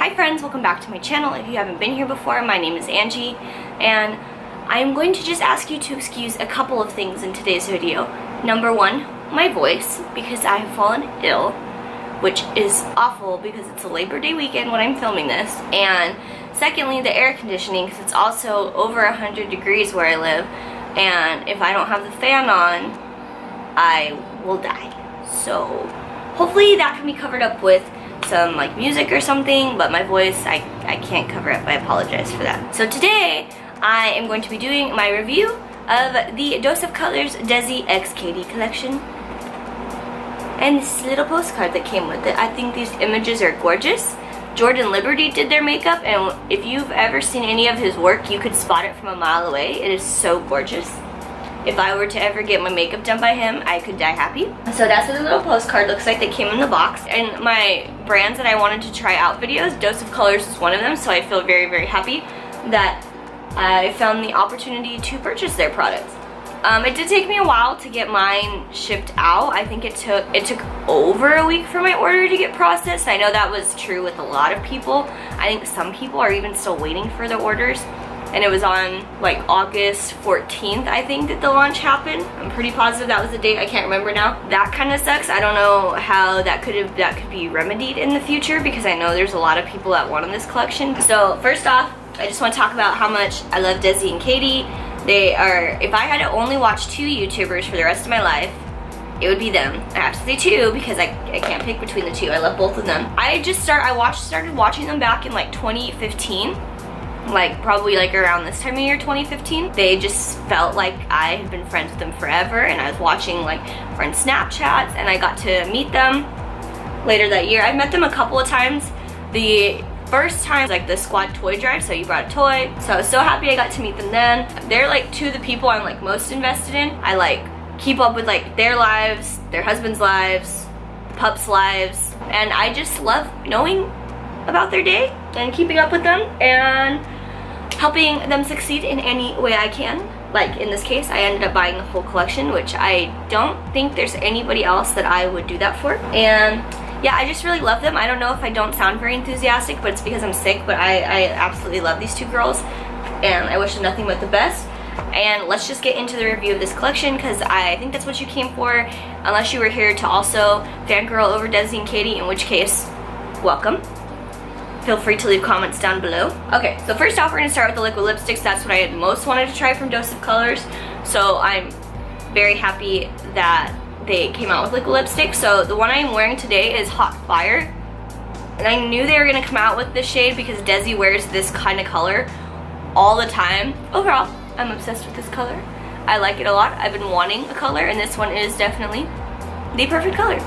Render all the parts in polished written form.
Hi friends, welcome back to my channel. If you haven't been here before, my name is Angie, and I'm going to just ask you to excuse a couple of things in today's video. Number one, my voice, because I have fallen ill, which is awful because it's a Labor Day weekend when I'm filming this. And secondly, the air conditioning, because it's also over 100 degrees where I live, and if I don't have the fan on, I will die. So hopefully that can be covered up with some like music or something, but my voice, I can't cover up. I apologize for that. So today I am going to be doing my review of the Dose of Colors Desi x Katy collection and this little postcard that came with it. I think these images are gorgeous. Jordan Liberty did their makeup, and if you've ever seen any of his work, you could spot it from a mile away. It is so gorgeous. If I were to ever get my makeup done by him, I could die happy. So that's what the little postcard looks like that came in the box. And my brands that I wanted to try out videos, Dose of Colors is one of them, so I feel very, very happy that I found the opportunity to purchase their products. It did take me a while to get mine shipped out. I think it took over a week for my order to get processed. I know that was true with a lot of people. I think some people are even still waiting for the orders. And it was on like August 14th, I think, that the launch happened. I'm pretty positive that was the date. I can't remember now. That kind of sucks. I don't know how that could be remedied in the future, because I know there's a lot of people that wanted this collection. So first off, I just want to talk about how much I love Desi and Katy. They are, if I had to only watch two YouTubers for the rest of my life, it would be them. I have to say two because I can't pick between the two. I love both of them. I started watching them back in like 2015. Like probably like around this time of year, 2015. They just felt like I had been friends with them forever, and I was watching like friend Snapchats, and I got to meet them later that year. I met them a couple of times. The first time, like the squad toy drive, so you brought a toy. So I was so happy I got to meet them then. They're like two of the people I'm like most invested in. I like keep up with like their lives, their husbands' lives, the pups' lives, and I just love knowing about their day and keeping up with them and helping them succeed in any way I can. Like in this case, I ended up buying the whole collection, which I don't think there's anybody else that I would do that for. And yeah, I just really love them. I don't know if I don't sound very enthusiastic, but it's because I'm sick, but I absolutely love these two girls, and I wish them nothing but the best. And let's just get into the review of this collection, because I think that's what you came for, unless you were here to also fangirl over Desi and Katy, in which case, welcome. Feel free to leave comments down below. Okay, so first off, we're gonna start with the liquid lipsticks. That's what I had most wanted to try from Dose of Colors. So I'm very happy that they came out with liquid lipstick. So the one I'm wearing today is Hot Fire. And I knew they were gonna come out with this shade because Desi wears this kind of color all the time. Overall, I'm obsessed with this color. I like it a lot. I've been wanting a color, and this one is definitely the perfect color.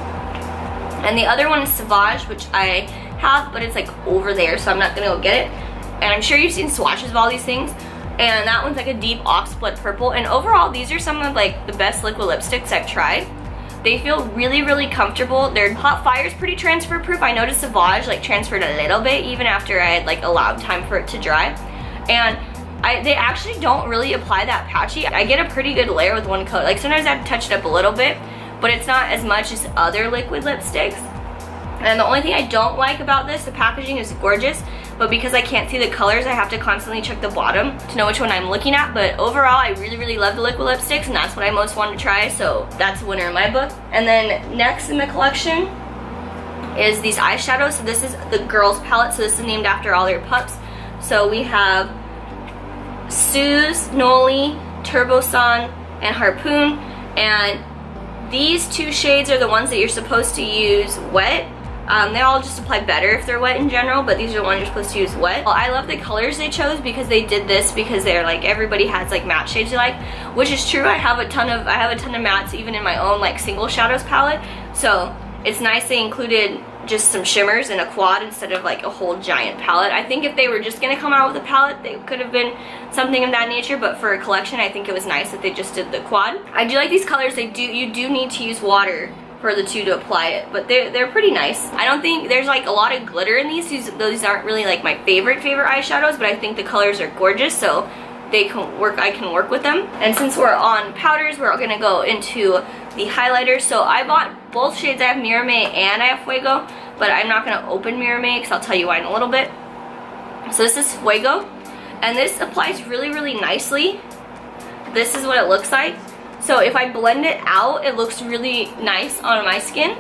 And the other one is Sauvage, which I have, but it's like over there, so I'm not gonna go get it. And I'm sure you've seen swatches of all these things, and that one's like a deep ox blood purple. And overall, these are some of like the best liquid lipsticks I've tried. They feel really, really comfortable. Their Hot Fire is pretty transfer proof. I noticed Sauvage like transferred a little bit even after I had like allowed time for it to dry. And they actually don't really apply that patchy. I get a pretty good layer with one coat. Like sometimes I have to touch it up a little bit, but it's not as much as other liquid lipsticks. And the only thing I don't like about this, the packaging is gorgeous, but because I can't see the colors, I have to constantly check the bottom to know which one I'm looking at. But overall, I really, really love the liquid lipsticks, and that's what I most wanted to try, so that's a winner in my book. And then next in the collection is these eyeshadows. So this is the girls palette, so this is named after all their pups. So we have Suze, Noli, Turboson, and Harpoon, and these two shades are the ones that you're supposed to use wet. They all just apply better if they're wet in general, but these are the ones you're supposed to use wet. Well, I love the colors they chose because they did this because they're like, everybody has like matte shades they like, which is true. I have a ton of mattes even in my own like single shadows palette. So it's nice they included just some shimmers in a quad instead of like a whole giant palette. I think if they were just gonna come out with a palette, they could have been something of that nature, but for a collection, I think it was nice that they just did the quad. I do like these colors. You do need to use water for the two to apply it, but they're pretty nice. I don't think there's like a lot of glitter in these. Those aren't really like my favorite eyeshadows, but I think the colors are gorgeous, so they can work. I can work with them. And since we're on powders, we're gonna go into the highlighter. So I bought both shades. I have Mirame and I have Fuego, but I'm not going to open Mirame because I'll tell you why in a little bit. So this is Fuego, and this applies really, really nicely. This is what it looks like. So if I blend it out, it looks really nice on my skin,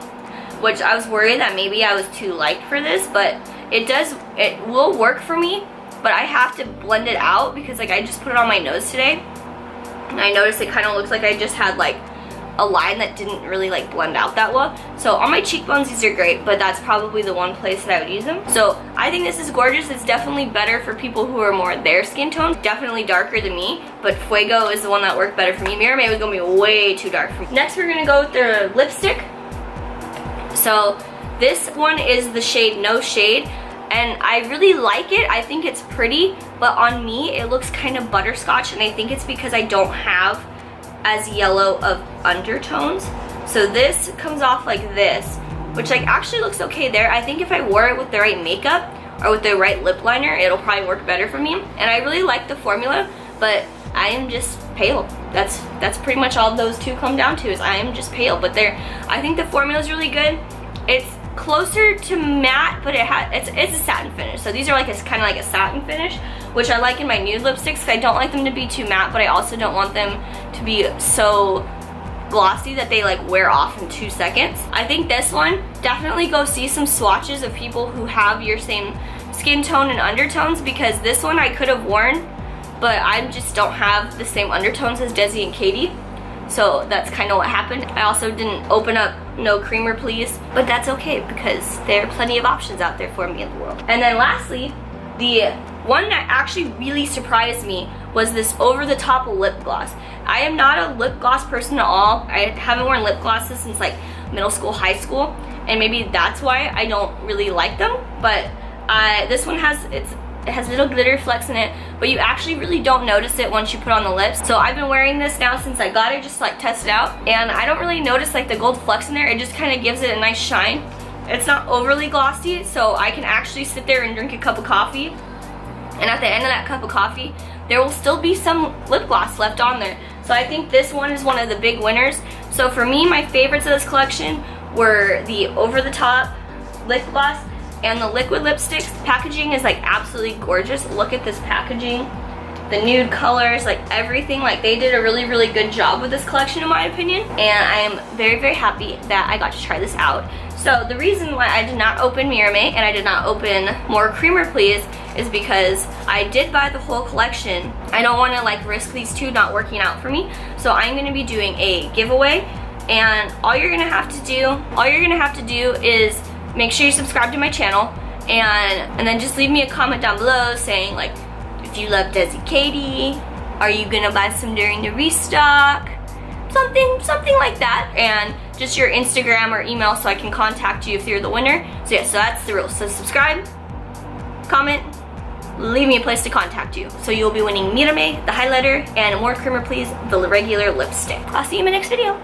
which I was worried that maybe I was too light for this, but it will work for me, but I have to blend it out because like I just put it on my nose today, and I noticed it kind of looks like I just had like a line that didn't really like blend out that well. So on my cheekbones, these are great, but that's probably the one place that I would use them. So I think this is gorgeous. It's definitely better for people who are more their skin tone. Definitely darker than me, but Fuego is the one that worked better for me. Mirame was gonna be way too dark for me. Next, we're gonna go with the lipstick. So this one is the shade No Shade, and I really like it. I think it's pretty, but on me, it looks kind of butterscotch, and I think it's because I don't have as yellow of undertones. So this comes off like this, which like actually looks okay there. I think if I wore it with the right makeup or with the right lip liner, it'll probably work better for me. And I really like the formula, but I am just pale. That's pretty much all those two come down to, is I am just pale. But I think the formula is really good. It's closer to matte, but it's a satin finish. So these are like kind of like a satin finish, which I like in my nude lipsticks because I don't like them to be too matte, but I also don't want them to be so glossy that they like wear off in 2 seconds. I think this one, definitely go see some swatches of people who have your same skin tone and undertones, because this one I could have worn, but I just don't have the same undertones as Desi and Katy. So that's kind of what happened. I also didn't open up No Creamer Please, but that's okay because there are plenty of options out there for me in the world. And then lastly, the one that actually really surprised me was this over-the-top lip gloss. I am not a lip gloss person at all. I haven't worn lip glosses since like middle school, high school, and maybe that's why I don't really like them. But this one it has little glitter flecks in it, but you actually really don't notice it once you put on the lips. So I've been wearing this now since I got it, just like test it out, and I don't really notice like the gold flecks in there. It just kind of gives it a nice shine. It's not overly glossy, so I can actually sit there and drink a cup of coffee, and at the end of that cup of coffee, there will still be some lip gloss left on there. So I think this one is one of the big winners. So for me, my favorites of this collection were the over-the-top lip gloss and the liquid lipsticks. Packaging is like absolutely gorgeous. Look at this packaging, the nude colors, like everything. Like they did a really, really good job with this collection in my opinion, and I am very, very happy that I got to try this out. So the reason why I did not open Mirame and I did not open More Creamer Please is because I did buy the whole collection. I don't want to like risk these two not working out for me, so I'm going to be doing a giveaway, and all you're going to have to do is make sure you subscribe to my channel, and then just leave me a comment down below saying like, if you love Desi Katy, are you gonna buy some during the restock? Something like that, and just your Instagram or email so I can contact you if you're the winner. So yeah, so that's the rule. So subscribe, comment, leave me a place to contact you. So you'll be winning Mirame, the highlighter, and More Creamer Please, the regular lipstick. I'll see you in my next video.